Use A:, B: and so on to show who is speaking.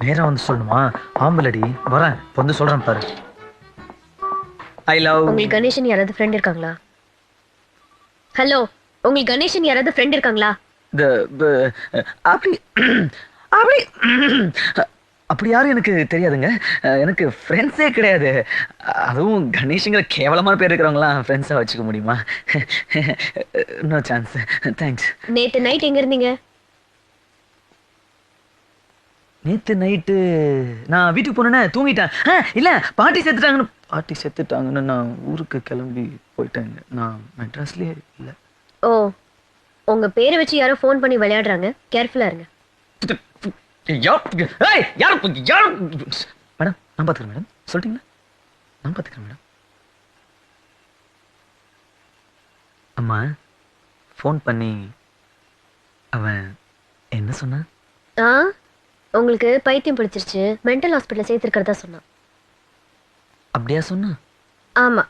A: நேரா வந்து சொல்லணுமா? ஆம்பளடி வரேன் வந்து சொல்றேன் பாரு. I love.
B: உங்களுக்கு கணேசன் யாராவது ஃப்ரெண்ட் இருக்காங்களா? ஹலோ, உங்களுக்கு கணேசன் யாராவது ஃப்ரெண்ட் இருக்காங்களா?
A: அப்படி அப்படி அப்படி யாரும் எனக்கு தெரியாதுங்க. எனக்கு ஃப்ரெண்ட்ஸே கிடையாது. அதுவும் கணேஷ்ங்கிற கேவலமான பேர் இருக்கிறவங்களாம் ஃப்ரெண்ட்ஸா வச்சுக்க முடியுமா? No chance. தேங்க்ஸ்.
B: நேத்து நைட் எங்க இருந்தீங்க?
A: நேத்து நைட்டு நான் வீட்டுக்கு போனேனே தூங்கிட்டேன். இல்ல பாட்டி செத்துட்டாங்கன்னு நான் ஊருக்கு கிளம்பி போயிட்டேங்க. நான் மெட்ராஸ்லயே இல்ல.
B: ஓ, உங்க பேரை வச்சு யாரோ ஃபோன் பண்ணி விளையாடுறாங்க. கேர்ஃபுல்லா இருங்க.
A: மேடம் நான் பாத்துக்கிறேன் மேடம். சொல்லிட்டீங்களா? நான் பாத்துக்கிறேன் மேடம். அம்மா ஃபோன் பண்ணி அவன் என்ன சொன்னான்?
B: ஆ, உங்களுக்கு பைத்தியம் பிடிச்சிருச்சு, மென்டல் ஹாஸ்பிட்டல் சேர்த்திருக்கிறதா சொன்னான்.
A: அப்படியா சொன்னான்?
B: ஆமா,